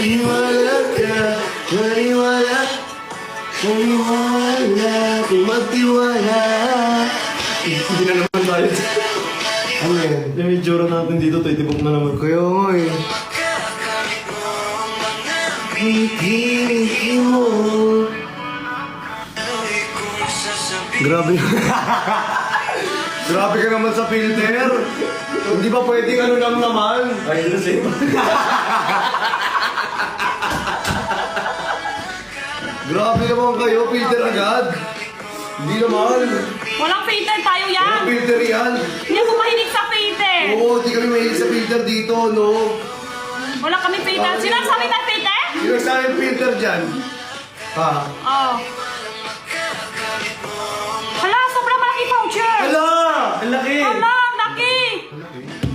Maniwala ka, maniwala. Maniwala, kung magtiwala. Hindi na naman tayo. Ano yan? Yung itsura natin dito, titibok na naman. Kaya nga eh. Hindi mo. Grabe. Grabe ka naman sa filter. Hindi ba pwedeng ano lang naman? Ay, ito sa'yo. Grabe naman kayo, filter agad. Hindi naman. Walang filter tayo yan. Walang filter yan. Hindi ako mahilig sa filter. Oo, di kami mahilig sa filter dito, no? Wala kami filter. Sinasabi na filter? Sino sa akin filter dyan? Ha? Oh. Hala, sobrang malaki voucher. Hala! Ang laki! Hala, ang laki.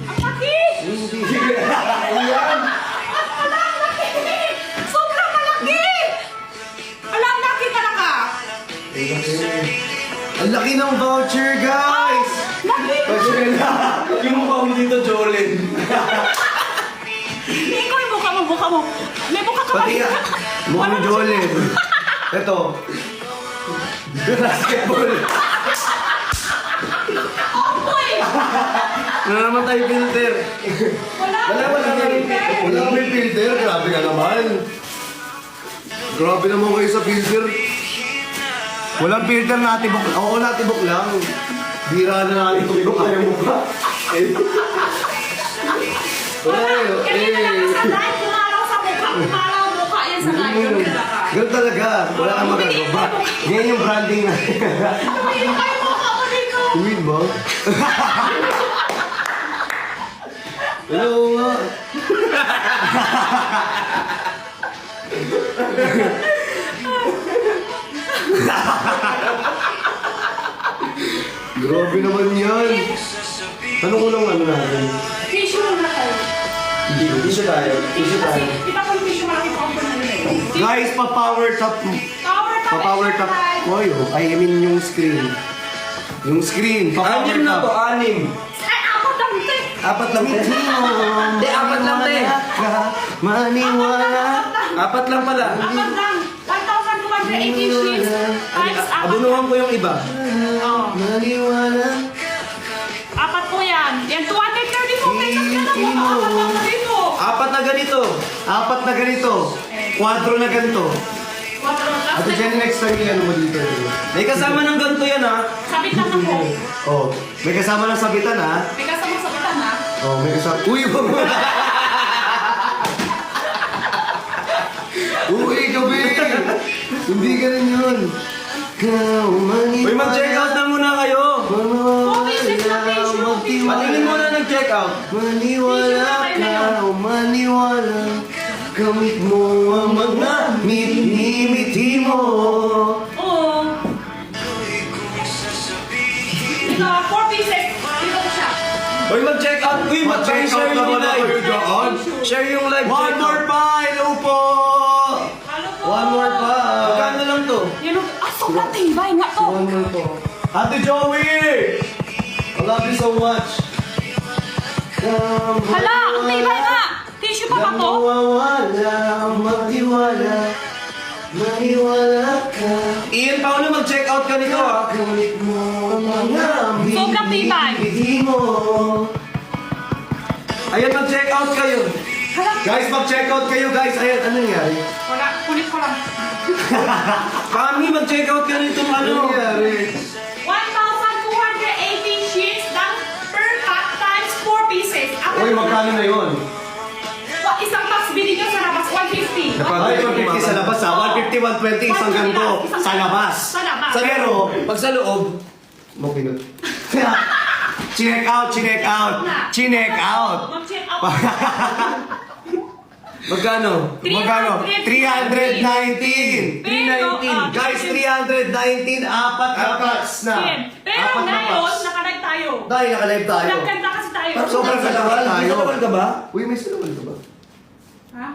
Ang laki. Hindi. Hala, ang laki. Sobrang malaki. Hala, ang laki talaga. Ang laki ng voucher, guys! Laki. Pwede na. Yung mukha mo dito, Jolene. Ikaw yung mukha mo. May mukha ka Pati nga, mukhang Jolen. Ito. Basketball. Oy! Wala naman tayo filter. Wala Wala kami filter. Grabe ka naman. Grabe naman kayo sa filter. Walang filter, natibok. Oo, natibok lang. Bira na natin tubok kayo mukha. Ganyan talaga sa live. Kumalaw sa mukha. Kumalaw ang mukha yan sa live. Ganyan talaga. Ganun talaga. Wala kang magagawa. Ganyan yung branding na. Tumingin kayo mukha ko dito. Tumid ba? Hello nga. Grabe naman yan. Tanong ko lang ano natin. Tissue muna tayo. Tissue tayo. Tissue Kasi, tayo. di ba kung tissue malaki pa ang panalo eh? Guys, pa-power top. Pa-power top. Oy, I mean yung screen. Yung screen. Pa-power Anim na to, top. anim. Ay, ako lang ito eh. Apat lang, te. Hindi, apat lang, te. Maniwala. Apat lang pala. Apat lang. 1,280 sheets. Times apat. Abunuhan ko yung iba. Oh. Maniwala. Apat po yan. Yan, 234 pesos ka lang po. Apat lang na dito. Apat na ganito. Apat na ganito. Quadro na ganito. Quadro Ate Jenny, next time yan mo dito. May kasama ng ganito yan, ha? Sabit lang ako. Oh, may kasama ng sabitan ha. May kasama sabitan ha. Oh, may kasama. Uy, wag mo. Uy, gabi. Hindi ganun yun. Uy, mag-check out na muna kayo. Patingin muna nag-check out. Maniwala ka, maniwala. Kamit mo ang mga ngiti mo. Oo. Ito, 4 pieces. Dito ko siya. Uy, mag-check out. Uy, Ma-check out share yung naman na kayo live. doon. Share yung live. One check more out. pa, hello po. Halo po. One more pa. Magkano lang to? Yan, sobrang tibay nga to. One more po. Ate Joey! I love you so much. Hala, ang tibay nga. Tissue pa ba to? Mawawala, magtiwala. Maniwala ka. Ian, Paolo, mag-check out ka nito, ha? Kamit mo ang mga Sobrang tibay. ngiti mo. Ayan, mag-check out kayo. Hala, Guys, mag-check out kayo guys. Ayan, ano nangyari? wala. Kulit ko lang. Kami, mag-check out ka nito, Ano ano? nangyari? 1,280 sheets ng per pack times 4 pieces. Uy, magkano na yun? Isang box bilhin nyo sa labas, 150. Ay, 150 sa labas ha. 150, 120 isang ganito. Sa labas. Sa labas. Pero, Pag sa loob, mapinot. Chinek out, chinek out. Chinek out. Mag-check out. magkano? Magkano? 319. 319. Guys, 319. Apat na packs na. Pero Apat na ngayon, packs. nakalive tayo. Dahil nakalive tayo. Nagkanta kasi tayo. Sobrang salamat tayo. May ka ba? Uy, may salamat ka ba? Ha?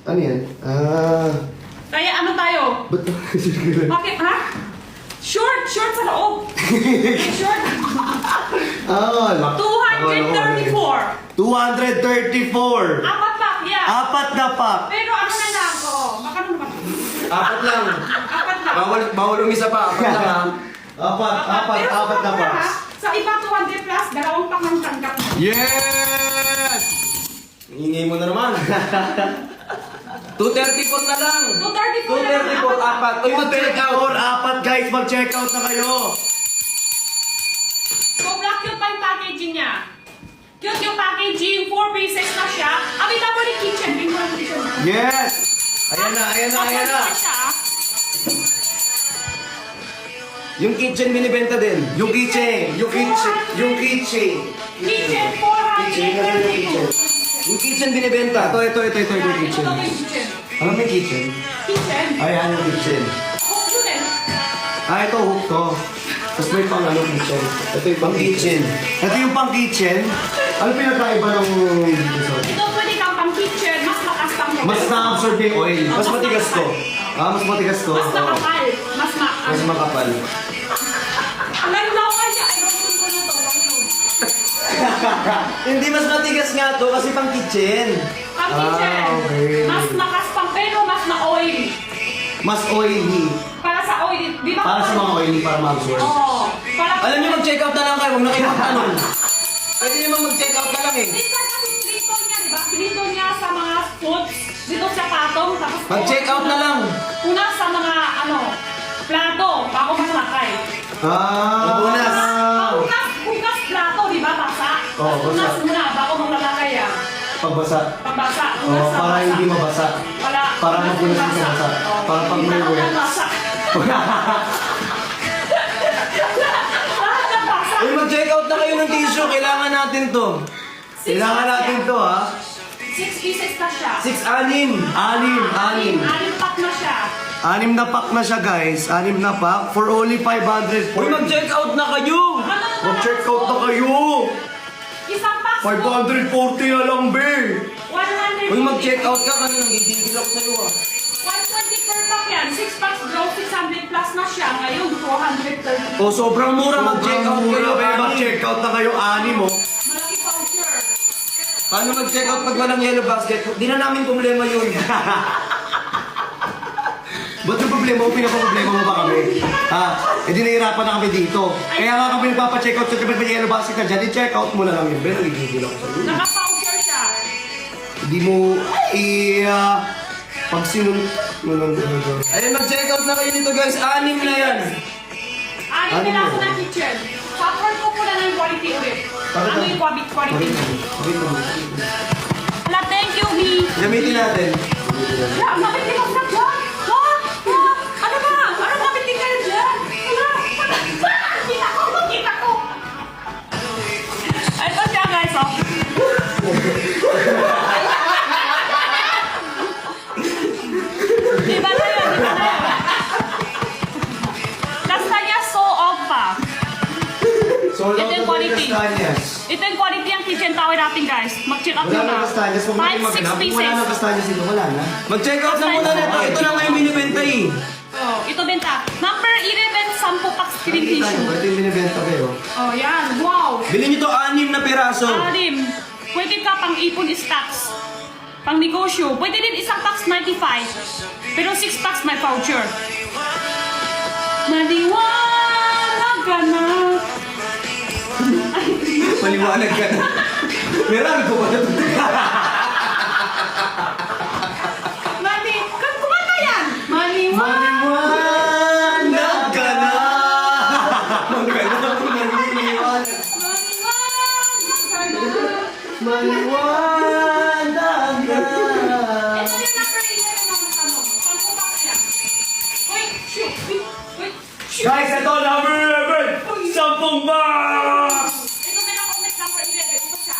Ano yan? Kaya ano tayo? Ba't Bakit, ha? Short sa loob. Short. Ah, 234. 234. Apat pack, yeah. Apat na pack. Pero ano na lang, oo. Baka naman. Apat lang. Apat lang. Bawal umisa pa. Apat lang ha. Apat na mura, packs. ha? Sa iba 200 plus, dalawang pang ang tanggap mo. Yes! Ingay mo na naman. 234 na lang. 234 na lang. 234, apat. Uy, mag-check out. Or apat guys, mag-check out na kayo. Sobrang cute pa yung packaging niya. Cute yung packaging, 4 pieces na siya. Abita mo ni kitchen, bin mo ng kitchen. Yes! Ayan na. Siya. Yung kitchen binibenta din. Yung keychain. Kitchen, 432. Yung kitchen binibenta. Ito yung Ito kitchen. yung kitchen. Ano may kitchen? Kitchen. Ayan yung kitchen. Oh, yun eh. Ito hook to. Tapos may pang kitchen. Ito yung pang kitchen. Ito yung pang kitchen. Ano pinagkaiba ng dito sa Ito pwede kang pang kitchen, mas lakas pang Mas na-absorb yung oil. Mas matigas to. Mas matigas to. Mas makapal. Mas makapal. Alam na ako kaya, ay wrong ko na to, wrong yun. Hindi mas matigas nga to kasi pang kitchen. Pang kitchen, okay. mas lakas pang pero mas na-oil. Mas oily. Para sa oil, di ba? Para sa mga oily, para ma-absorb. Oo. Para Alam niyo mag-check out na lang kayo. Huwag na kayo magtanong. Pwede naman mag-check out na lang eh. Minsan kasi dito niya, di ba? Dito niya sa mga foods, dito sa patong, tapos Mag-check out na lang. Una sa mga, plato, bago masalakay. Mabunas. Hugas plato, di ba? Basa. Oo, basa. Hugas muna, bago maglalakay yan. Pagbasa. Pagbasa, hugas sa Para basa. hindi mabasa. Para hugas mapunas sa yung basa. Oo. Para pag Hindi may lahat wet. ng basa. Lahat ng basa. Uy, mag-check out na kayo ng tissue. Kailangan natin to. Kailangan natin to ha. 6 pieces na siya. 6-6. Anim. Anim pack na siya. 6 na pack na siya guys. 6 na pack for only 500. Uy, mag-check out na kayo. Mag-check out na kayo. Isang pack. 540 na lang be. 100. Uy, mag-check out ka. Kanina gigigil ako sa'yo ah. 120 per pack yan. 6 packs draw, 600 plus na siya. Ngayon, 430. Oh, sobrang mura. Mag-check out kayo. Be. Mag-check out na kayo. 6 oh. Malaki voucher. Paano mag-check out pag walang yellow basket? Di na namin problema yun. Ba't yung problema mo? Pinaka-problema mo ba kami? Ha? Eh di nahihirapan na kami dito. Kaya nga kami nagpapacheck out sa kapit may yellow basket ka dyan. I-check out mo na lang yun. Ben, nagigigil ako sa'yo. Naka-voucher siya. Hindi mo pag sinun... Ayun, mag-check out na kayo dito guys. 6 na yan. Anim nila ako ng kitchen. Popcorn ko pula ng quality ulit. Ano yung quality? Wala, thank you, B. Gamitin natin. Wala, nabitin ako na dyan. Ano ba? Ano nabitin ka na dyan? Wala. Kita ko. Ito siya, guys, oh. Diba na yun? Kastanya so off pa. So, Ito yung quality. Ito yung quality ang kitchen tower natin, guys. Mag-check out Wala nyo na na. kastanyas. Huwag natin 5, 6 maghanap. Wala pieces. na kastanyas dito. Wala na. Mag-check out na muna nito. Ito na nga yung binibenta eh. Oh, ito benta. Number 11, 10 packs clean tissue. Ito yung binibenta kayo. Oh, yan. Wow. Bilhin nyo to 6 na piraso. Anim. Pwede ka pang ipon stocks. Pang negosyo. Pwede din isang packs 95. Pero 6 packs may voucher. Maliwanag ka na. Maliwanag ka na. Meron ko ba na ito? Kumanta yan. Maliwanag ka na! Maliwanag ka! Ito yung number 11 ng tanong. 10 packs yan. Wait, shoot. Wait, shoot. Guys, ito number 11! 10 box! Ito na lang comment number 11. Ito siya.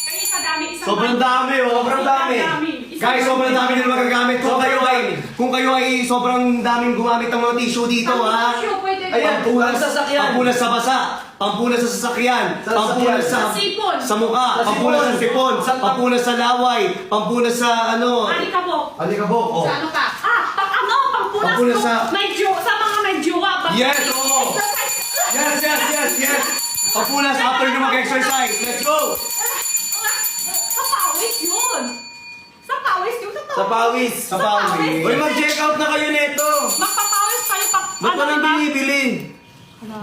Kaya kadami isang Sobrang dami, oh. Sobrang dami. Guys, sobrang dami din magagamit. Kung kayo ay sobrang daming gumamit ng mga tissue dito, ha? Ayan, Pang sasakyan. Pampunas sa basa, pampunas sa sasakyan, pampunas Sa sipon. sa mukha, pampunas sa sipon, pampunas sa laway, pampunas sa ano. Alikabok. Alikabok, oh. Sa ano ka? Pampunas Pampunas mo. sa- Sa mga may jowa. Yes, oo. Yes. Pampunas after nyo mag-exercise. Let's go! Sa pawis yun. Sa pawis pawis yung totoo. Sa pawis. Sa pawis. Uy, mag-check out na kayo nito. Magpapawis kayo pa. Ba't walang diba? binibili?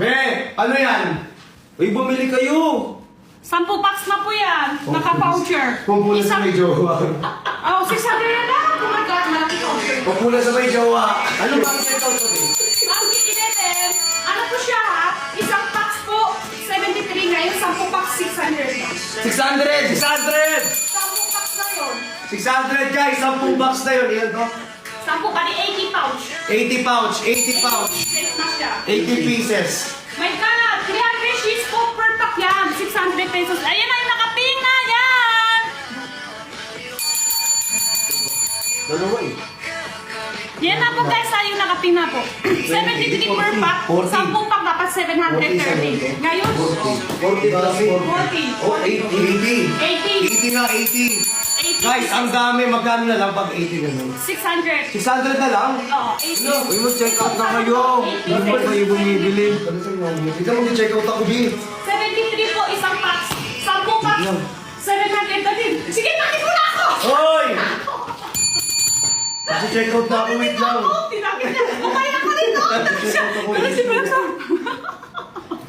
Be, ano yan? Uy, bumili kayo. 10 packs na po yan. Naka-voucher. Pumpulan sa may jowa. Oh, 600 na lang. Oh my God, malaki voucher. Pumpulan sa may jowa. Ano ba ang check out ko din? Ang kineten, ano po siya ha? Isang packs po, 73 ngayon. 10 packs, 600 na. 600! 600! 10 packs na yun. 600 guys, 10 box na yun. Iyan to. 10 pa ni 80 pouch. 80 pouch, 80 pouch. Safe na siya. 80 pieces. My God, 300 sheets po per pack yan. 600 pesos. Ayan na yung nakaping na yan. Dalawa eh. Yan na po guys, yung nakaping na po. 73 per pack. 40. 10 pack dapat 730. Ngayon, 40 plus 40. 40. Oh, 80. 80. 80 na, 80. 80 Guys, ang dami. Magkano na lang pag 80 na lang? 600. 600 na lang? Oo, 80. Uy, mag-check out na kayo. Ano ba kayo bumibili? Hindi mo check out ako, B. 73 po, isang packs. 10 packs. 730. Sige, bakit mo na ako? Hoy! Check out na ako, wait lang. Tinakit niya. Kumaya ako dito. Pero si Benson.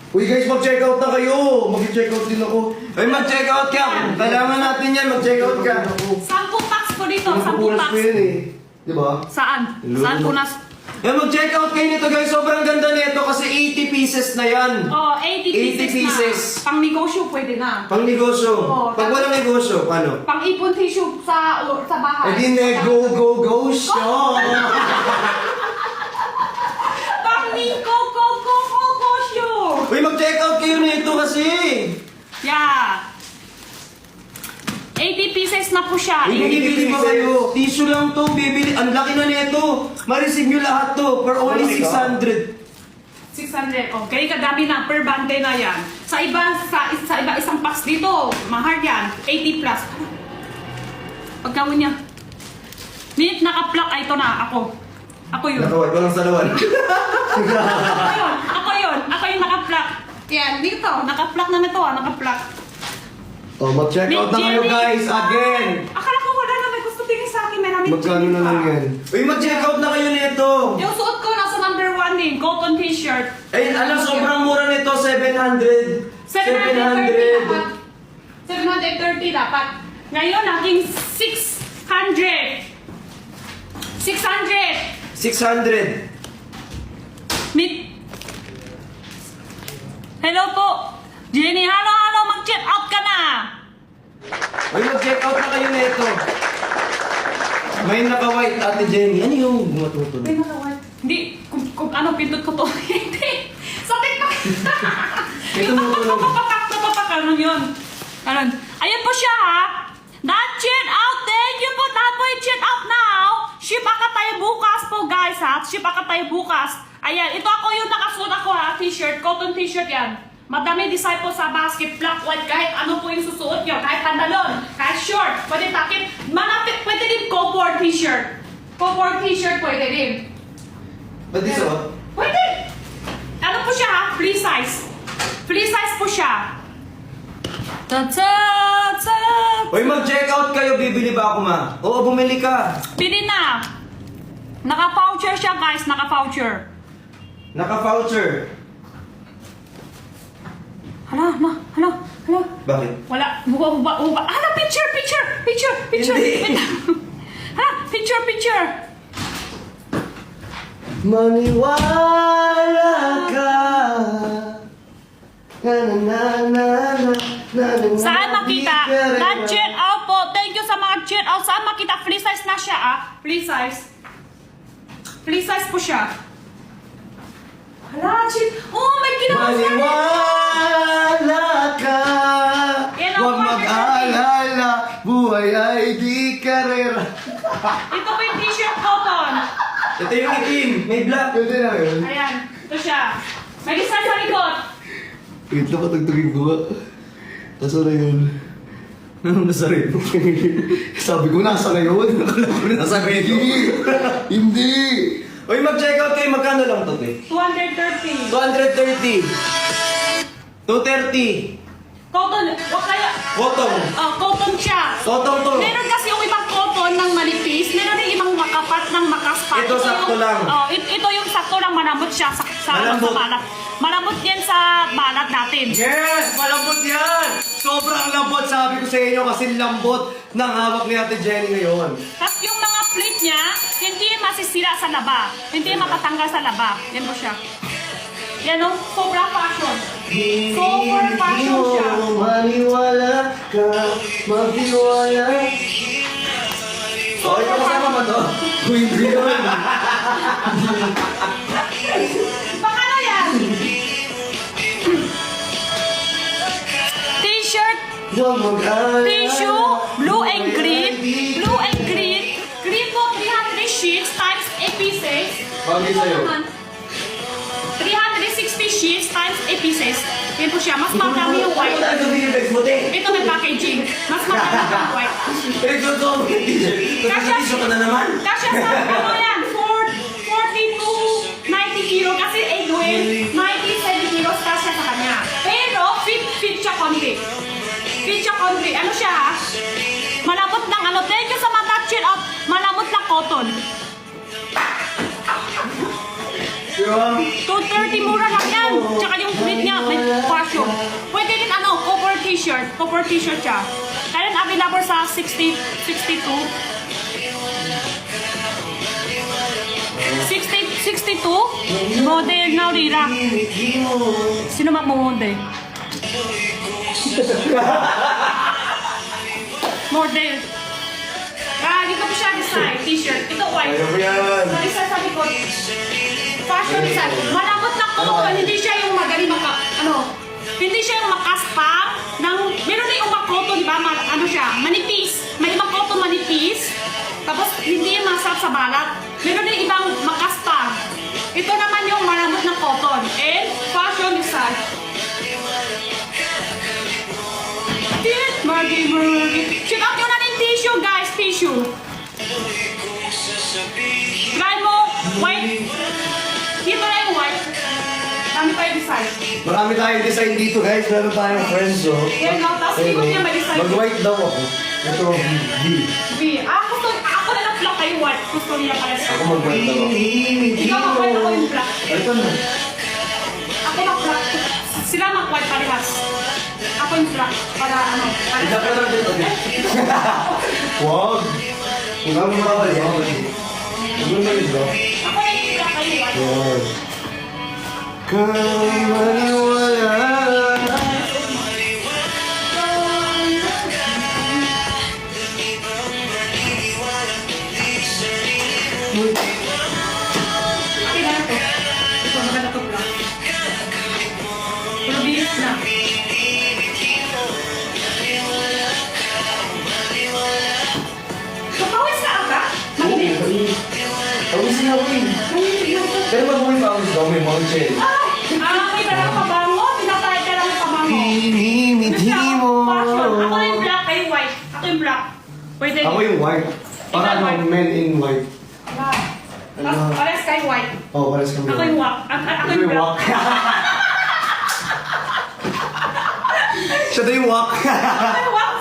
Uy guys, mag-check out na kayo. Mag-check out din ako. Uy, mag-check out ka. Kailangan natin yan, mag-check out ka. 10 packs po dito. 10 Napupunas packs. ko yun eh. Di ba? Saan? Saan po nas? Eh, mag-check out kayo nito guys. Sobrang ganda nito kasi 80 pieces na yan. Oh, 80 pieces, 80 pieces. na. Pang negosyo pwede na. Pang negosyo. Oo, Pag walang negosyo, paano? Pang ipon tissue sa bahay. Eh di na, go, go, go, show! Pang show. Uy, mag-check out kayo nito kasi. Yeah. 80 pieces na po siya. Uy, bibili pa kayo. Tissue lang to, bibili. Ang laki na nito. Ma-receive nyo lahat to for only 600. 600. Okay, kadami na. Per bante na yan. Sa iba isang packs dito. Mahal yan. 80 plus. Pagkawin niya. Minute naka-plug. Ay, ito na. Ako yun. Nakawal ko lang sa lawan. Ako yun. Ako yung naka-plug. Yan, dito. Naka-plug na nito. Naka-plug. Oh, mag-check out na kayo guys, again! Akala ko wala na. May gusto tingin sa akin. May namin Magkano na lang yan? Uy, mag-check out na kayo nito. Yung suot ko nasa number 1 din. Cotton t-shirt. Ay, alam, sobrang mura nito. 700. 730 dapat. 730 dapat. Ngayon, naging 600. 600. Meet. Hello po. Jenny, halo, mag-check out ka na. Uy, mag-check out na kayo nito. May naka-white, Ate Jenny. Ano yung matutunan? May nakawal. Hindi, kung ano, pindot ko to. Hindi. Sa TikTok. Yung papapak, ano yun? Ano? Ayan po siya ha. That check out, thank you po. That po yung check out now. Ship aka tayo bukas po guys ha. Ship aka tayo bukas. Ayan, ito ako yung nakasuot ako ha. T-shirt, cotton t-shirt yan. Madami disciple sa basket, black, white, kahit ano po yung susuot nyo. Kahit pantalon, kahit short, pwede takip. Manapit, pwede din co-board t-shirt. Co-board t-shirt pwede din. Ba't di suot? Pwede! Ano po siya ha? Free size. Free size po siya. Ta-ta-ta. Uy, mag-check out kayo. Bibili ba ako, ma? Oo, bumili ka. Pili na. Naka-voucher siya guys, naka-voucher. Naka-voucher. Hala. Bakit? Wala. Huba. Hala, picture. Hindi. Hala, picture. Maniwala ka. Saan makita? Na-check out po. Thank you sa mga check out. Saan makita? Free size na siya ah. Free size. Free size po siya. Hala, check. Oh, may ginawa sa akin. Maniwala ka. Yan ang Huwag mag-alala. Buhay ay di karera. Ito po yung t-shirt cotton. Ito yung itim. May black. Pwede na yun. Ayan. Ito siya. May design sa likod. Wait lang, patagtagin ko nga. Nasa na yun? Ano nasa rin? Sabi ko, nasa na yun? Akala ko Nasa relo. Hindi! Uy, mag-check out kayo. Magkano lang to, te? 230. 230. 230. Cotton. Wag kaya. Cotton. Cotton siya. Cotton to. Meron kasi yung ibang cotton cotton ng manipis. Meron rin ibang makapat ng makaspat. Ito, sakto yung, lang. Oh, ito yung sakto lang, malambot siya sa Malambot. balat. Malambot yan sa balat natin. Yes! Malambot yan! Sobrang lambot, sabi ko sa inyo, kasi lambot ng hawak ni Ate Jenny ngayon. Tapos yung mga plate niya, hindi masisira sa laba. Hindi matatanggal sa laba. Yan po siya. Yan o, sobrang fashion. Sobrang fashion siya. Maniwala ka, maghiwala. Oh, ito kasama mo to? Hindi yun. Baka na yan. T-shirt, Huwag mag-alala. tissue, blue and green. Blue and green. Green po, 300 sheets times 8 pieces. Bagay Ito sa'yo. naman, 360 sheets times 8 pieces. Yan po siya. Mas marami yung white. Ano binibig mo, te? Ito may packaging. Mas marami yung white. Pinagsuto mo yung t-shirt. Tapos ka na naman. Kasya sa ano yan? 40 to 90 kilo. Kasi Edwin, 97 kilos kasya sa kanya. Pero, fit siya konti. Fit siya konti. Ano siya ha? Malambot ng ano. Thank you sa mga touch it up. Malambot ng cotton. Diba? 230 mura lang yan. Tsaka yung print niya, may fashion. Pwede din ano, cover t-shirt. Cover t-shirt siya. Kaya available sa 62. 62 model na Rira. Sino magmo-model? Model. Dito po siya design, t-shirt. Ito white. Ayaw mo yan. Sa design sa likod. Fashion design. Malambot na cotton. Hindi siya yung magaling hindi siya yung makaspang. Meron na yung cotton, di ba? Ano siya? Manipis. May ibang cotton manipis. Tapos hindi yung masarap sa balat. Meron din ibang makaspang. Ito naman yung malambot na cotton. And fashion design. Margy. Check out yun na yung tissue, guys. Tissue. Try mo. White. Dito na yung white. Dami pa yung design. Marami tayong design dito, guys. Meron tayong friends, oh. Yan, no? Tapos likod niya may design. Mag-white daw ako. Ito, V. V. Ako na lang black kayo white. Gusto niya pala siya. Ako mag-white daw ako. Ikaw mag-white, ako yung black. Ito na. Ako mag-black. Sila mag-white parehas. Ako yung black. Para ano. Para Ito ka lang dito. Wag. Kung ano mawal yan. Ano na yun, bro? Ako yung black kayo white. Yan. Kay maniwala. Akin na to. Ito, maganda to black. Pero bilis na. Kapawis ka ata? Mahilig. Pawisin ako eh. Mahilig na ito. Pero pag may pawis daw, may mountain. May dalang pabango. Pinatay ka lang pabango. Hinimiti mo. Fashion. Ako yung black, kayo white. Ako yung black. Pwede Ako yung white. Para Ikaw white. ano, men in white. Tapos pares kayo white. Oh, pares kami. Ako yung white. Ako yung black. Siya daw yung walk. Ako yung white.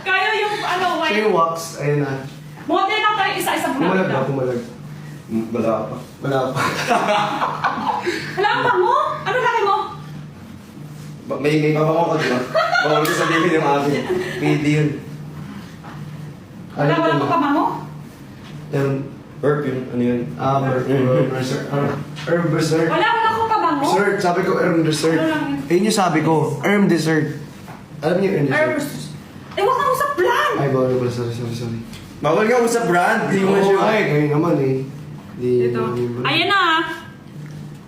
Kayo yung ano, Siya white. yung walks. Ayun na. Model lang tayo isa-isa Pumalag na, bulag. pumalag. Wala pa. Wala pa. Hala, ang bango? Ano laki mo? May pabango ko, di ba? Bawal ko sabihin yung akin. Pwede yun. Wala ko pabango? Yung Perfume, ano yun? herb dessert. Wala ko pabango? Dessert, sabi ko herb dessert. Ano lang yun? Ayun yung sabi ko, herb dessert. Alam niyo yung herb dessert? Herbs. Huwag kang usap plan. Ay, bawal pala, sorry. Bawal ka usap brand. Di mo Oo, siya. ay, ngayon naman eh. Di, Ito. Ayan na ah.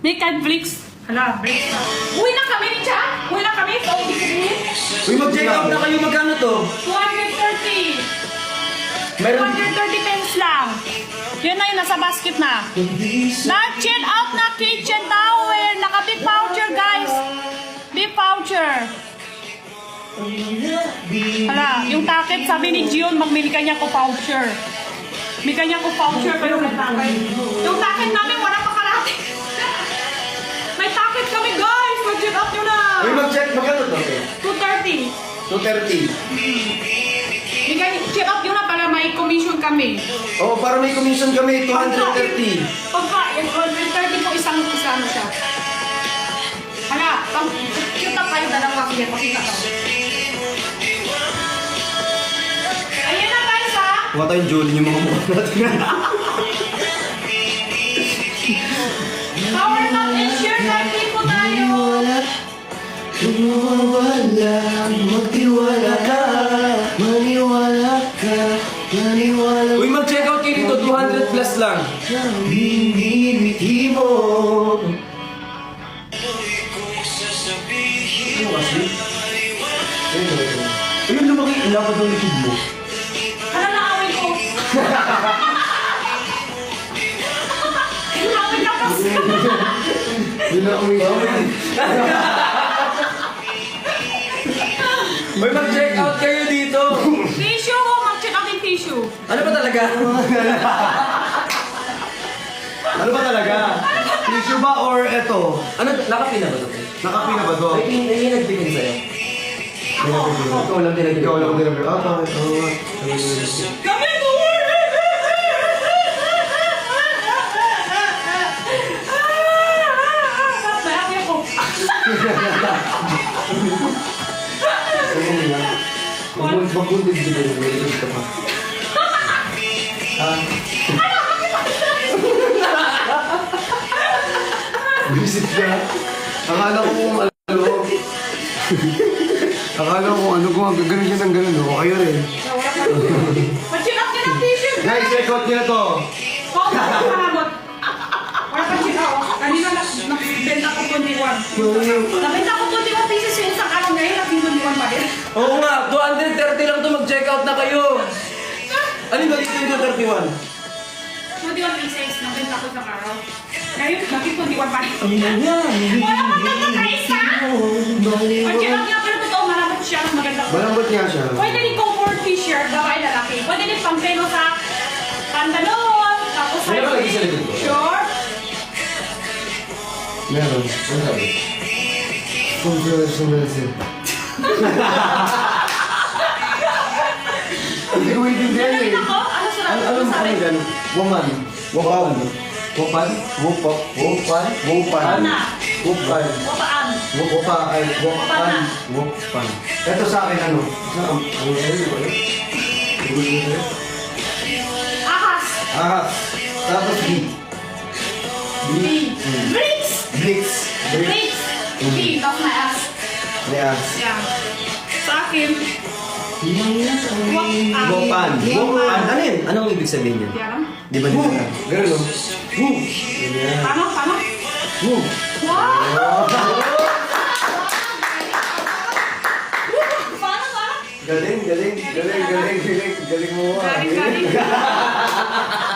May conflicts. Hala, breaks na. Uwi na kami ni Chan. Uwi na kami. So, ibig sabihin, Uy, mag-check out na kayo. Magkano to? 230. Meron. 230 pesos lang. Yun na yun, nasa basket na. Na-chill out na kitchen towel. Naka-big voucher, guys. Big voucher. Hala, yung takip, sabi ni Gion, magmili ka niya ko voucher. May kanya ko voucher, pero may takip. Yung takip namin, wala pa kalahati. May takip kami, guys. Mag-check out nyo na. Uy, mag-check. Magkano to? 230. 230. May check out nyo na para para may commission kami. Oh, para may commission kami, 230. Pagka, 130 po isang ano siya. Hala, kita kayo dalawa. Sige, pakita ko. Ayan na guys ha. Huwag tayong Julie yung mga mukha natin. Power up and share natin po tayo. Maniwala, magtiwala ka, maniwala ka, maniwala. Uy, mag-check out kayo dito, 200 plus lang. Hindi mo. Ano kasi? Ayun, lumaki, ilapad ng likid mo. Ano na awin ko? Awin na kasi. Uy, mag-check out kayo dito. Tissue ko, mag-check out yung tissue. Ano ba talaga? Ano ba talaga? Tissue ba or eto? Ano, nakapina ba ito? Nakapina ba to? Ay, nagpinin sa'yo. Ikaw lang din Ikaw lang din. Ah, bakit? Oo. Kami ko! Bakit ako? Magbundig din yun. May ka pa. Visit ka. Akala ko kung ano. Akala ko kung ano kung gano'n siya ng gano'n. O kayo rin. Mag-check out yan ang tissue! Guys, check out niyo na to. Oo, makamot. Wala pa check out. Kanina nagbenta ko 21. Nabenta ko 21 pieces yung isang araw ngayon. Naging 21 pa din. Oo nga, 230 lang to, mag-check out na kayo. Ano ba dito yung 231? 21 pieces. Nabenta ko isang araw. Ngayon, naging 21 pa din. Ano Wala pa ganda ka isa! Mag-check out niya, pero totoo, malambot siya. Maganda ko. Malambot nga siya. Pwede din comfort t-shirt, babae lalaki. Pwede din pampeno sa pantalon, tapos sa Ano ba lagi sa likod ko? short. Meron. Ano sabi? Congratulations. Hindi ko maintindihan eh. Ganun ako? Ano sa Ano sabi? ano gano'n? Woman. Wopan. Wopan? Wopap. Wopan? Wopan. Ana. Wopan. Wapaan. Wopa. Ay, wopan. Wopan. Wopan. Ito sa akin ano? Ano sa'yo? Ahas. Ahas. Tapos B. B. Bricks. Blitz. Bricks. B. Tapos na ass. Yes. Yan. Sa akin. Wopan. Wopan. Ano yun? Anong ibig sabihin yun? Yan. Di ba dito na? Ganun o. Woo! Paano? Paano? Woo! Wow! Paano? Paano? Galing, galing, galing, galing, galing, galing mo ah. Galing, galing.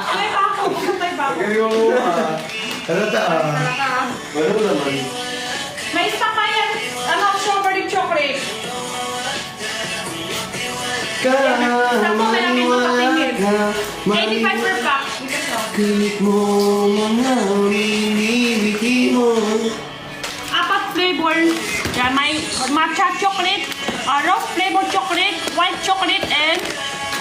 May bako. Bukod may bako. Galing mo ah. Ano ta ah? Talaga. Ano naman? May isa pa yan. Ano? Strawberry chocolate. Sakto, may namin ito patingin. 85 per pack. Ito. Kilit mo mga minimiti mo. 4 flavor. Yan, may matcha chocolate, rose flavor chocolate, white chocolate, and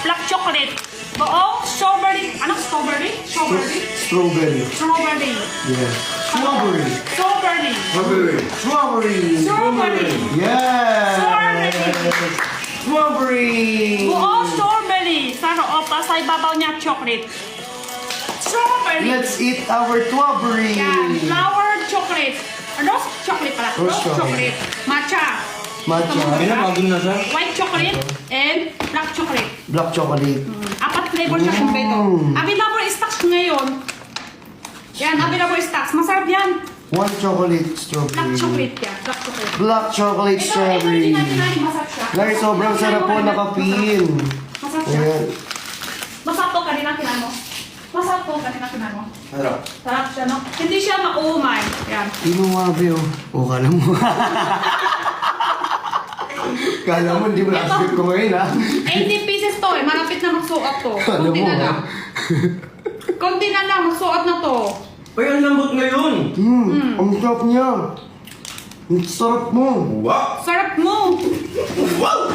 black chocolate. Buong strawberry. Anong strawberry? Strawberry? Strawberry. Strawberry. Yeah. Strawberry. Strawberry. Strawberry. Strawberry. Strawberry. Yeah. Strawberry. Strawberry. Buong strawberry. Sa loob, tapos sa ibabaw niya chocolate. Strawberry. Let's eat our strawberry. Yan, flower chocolate. Rose chocolate pala. Rose Rose chocolate. Matcha. Matcha. Bago na siya? White chocolate and black chocolate. Black chocolate. 4 flavor siya kumpleto. Available stocks ngayon. Yan, available stocks. Masarap yan. One chocolate Black strawberry. chocolate yan. Black chocolate. Black chocolate Ito strawberry. hindi natin masarap siya. Guys, sobrang sarap po nakapin. Masarap siya. Ayan. Masarap to kanina kinano. Masarap to kanina kinano. Sarap. Sarap siya, no? Hindi siya maumay. Yan. Inuwabe oh. O, kala mo. Kala mo, hindi mo na-asbip ko ngayon ha. 80 pieces to eh. Malapit na magsuot to. Alam Kunti mo, na ha? lang. Kunti na lang. Magsuot na to. Uy, ang lambot ngayon. Ang sarap niya. Ang sarap mo. Wow! Sarap mo. Wow!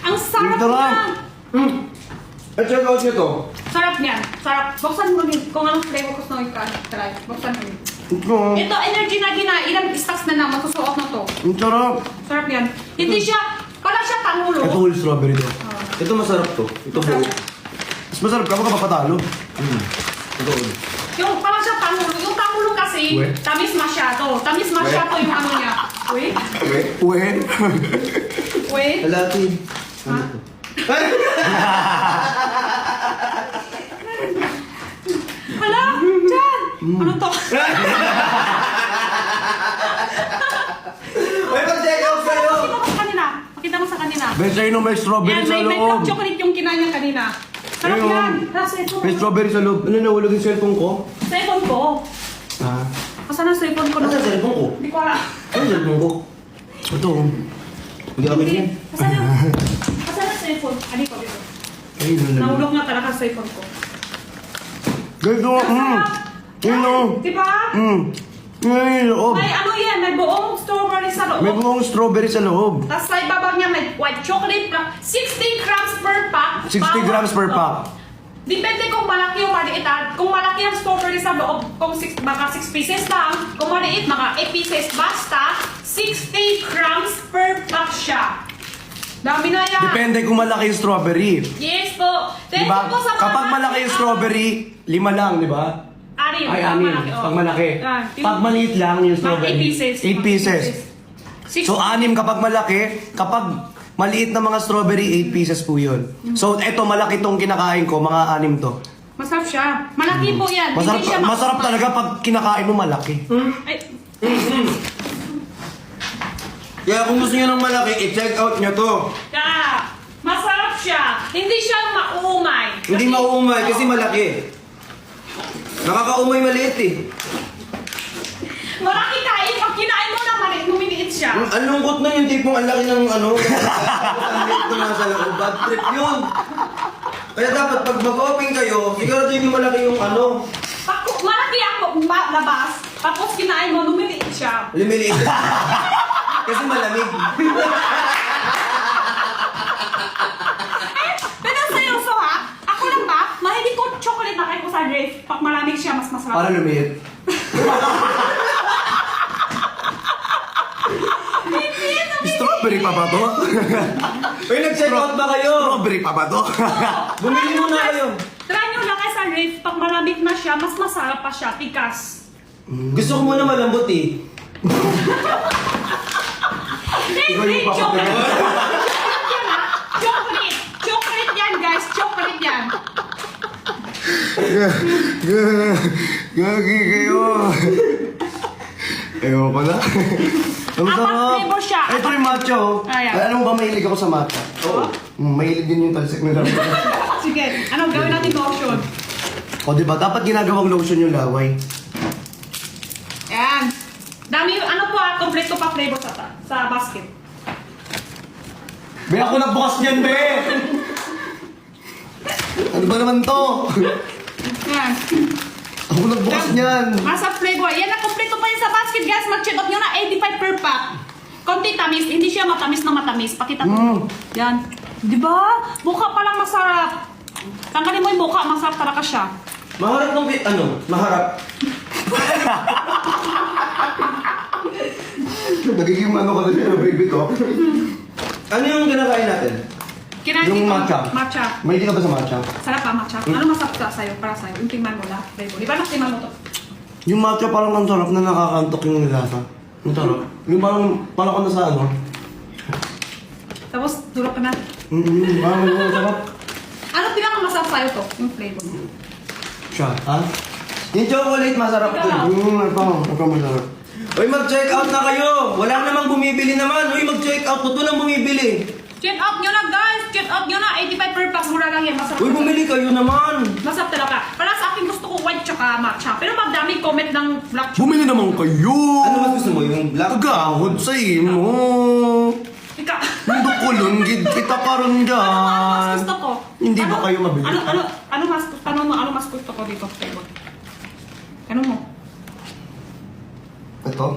Ang sarap Ito lang. niya. Check out nyo to. Sarap niyan. Sarap. Buksan mo din kung anong flavor gusto mo i-try. Buksan mo din. Ito. Ito, energy na ilang stocks na lang. Masusuot na to. Ang sarap. Sarap yan. Hindi siya, wala siya pangulo. Ito whole strawberry to. Ito masarap to. Ito buo. Mas masarap ka papatalo. Ito ulo. Yung parang siya pangulo. Yung pangulo kasi, Uwe. tamis masyado. Tamis masyado yung ano niya. Wait. Uwe. Wait. Halatin. Ha? Hala, Jan! Ano to? Uy, mag-check out kayo! Pakita mo sa kanina. Pakita mo sa kanina. Best no may strawberry Yan, sa may loob. milk chocolate yung kinain niya kanina. Sarap Ayun. yan. Nasa ito. May strawberry sa loob. Ano nahulog yung cellphone ko? Cellphone ko. Ah. Asan ang cellphone ko? Ano sa cellphone ko? Hindi ko alam. Ano sa cellphone ko? Ito. Hindi ako ganyan. Asan ang cellphone? Ano ko dito? Ay, nalagay. Nahulog na talaga ang cellphone ko. Ganito. Yun o. Diba? May loob. May ano yan, may buong strawberry sa loob. May buong strawberry sa loob. Tapos sa ibabaw niya may white chocolate na 60 grams per pack. 60 grams per pack. Depende kung malaki o maliit. Kung malaki ang strawberry sa loob, kung baka 6 pieces lang. Kung maliit, mga 8 pieces. Basta, 60 grams per pack siya. Dami na yan. Depende kung malaki yung strawberry. Yes po. Thank Diba? you po sa mga Kapag malaki yung strawberry, 5 lang, di ba? Anim. Ay, Pag 6. malaki, oh. Pag malaki. Yan. Pag maliit lang yung strawberry. 8 pieces. 8 pieces. Six- So, 6 kapag malaki. Kapag maliit na mga strawberry, 8 pieces po yun. So, eto malaki tong kinakain ko, mga 6 to. Masarap siya. Malaki po yan. Masarap, Hindi siya masarap talaga pag kinakain mo malaki. Ay, Kaya kung gusto nyo ng malaki, i-check out nyo to. kaya, masarap siya. Hindi siya maumay. Hindi mauumay kasi malaki. Nakakaumay maliit eh. Malaki kain. Pag kinain mo na maliit, lumiliit siya. Ang lungkot na yung tipong ang laki ng ano. Ang liit na nasa loob. Bad trip yun. Kaya dapat pag mag-open kayo, siguraduhin yung malaki yung ano. Pag malaki ang labas, tapos kinain mo, lumiliit siya. Lumiliit. Kasi malamig. Pero seryoso ha, ako lang ba, mahilig ko chocolate na kain ko sa ref. Pag malamig siya, mas masarap. Para lumiit. Strawberry pa ba to? Uy, nag-check out ba kayo? Strawberry pa ba to? Bumili muna kayo. Try nyo lang kayo sa ref. Pag malamig na siya, mas masarap pa siya. Tikas. Gusto ko muna malambot eh. Ikaw yung Hindi, chocolate. papapit. Chocolate yan ha. Chocolate. Chocolate yan guys. Chocolate yan. Gagi kayo. Ewan ko na. Ang Apat sarap. flavor siya. Ito yung matcha oh. Ayan. Alam mo ba mahilig ako sa matcha? Oo. Mahilig din yung talsik na dapat. Sige, anong gawin natin lotion? O diba, dapat ginagawang lotion yung laway. Ayan. Dami, ano po kompleto pa flavor sa basket. Be, ako nagbukas niyan, be! Ano ba naman to? Ayan. Ako nagbukas niyan. Nasa flavor. Yan na kompleto pa yan sa basket guys. Mag-check out nyo na 85 per pack. Konti tamis. Hindi siya matamis na matamis. Pakita ko. Yan. Diba? Mukha pa lang masarap. Tanggalin mo yung mukha. Masarap talaga siya. Maharap ng ano? Maharap. Nagiging ano ka na siya, baby ko. Ano yung kinakain natin? Kinain Yung ko. matcha. Matcha. Mahilig ka ba sa matcha? Sarap pa matcha. Ano masarap sa sa'yo? Para sa'yo. Yung tingnan mo na. Flavor. Di ba naktiman mo to? Yung matcha parang ang sarap na nakakantok yung nilasa. Ang sarap. Yung parang ka na sa ano. Tapos, durok ka na. Parang ang sarap. Ano pinakamasarap sa'yo to? Yung flavor. Siya, ha? Yung chocolate masarap Ikaw. dun. Ito masarap. Uy, mag-check out na kayo. Wala namang bumibili naman. Uy, mag-check out. Totoo lang bumibili. Check out nyo na guys! Check out nyo na! 85 per pack. Mura lang yan. Masarap. Uy, bumili kayo naman. Masarap talaga. Para sa akin gusto ko white tsaka matcha. Pero pag dami comment ng black chocolate. Bumili naman kayo! Ano mas gusto mo? Yung black? Kagahod sa imo. Ika. Hindi ko lang, gid kita karon Ano dyan. mas gusto ko? Hindi ba kayo mabili? Ano mas tanong mo, ano mas gusto ko dito? Flavor. Ano mo? Ito?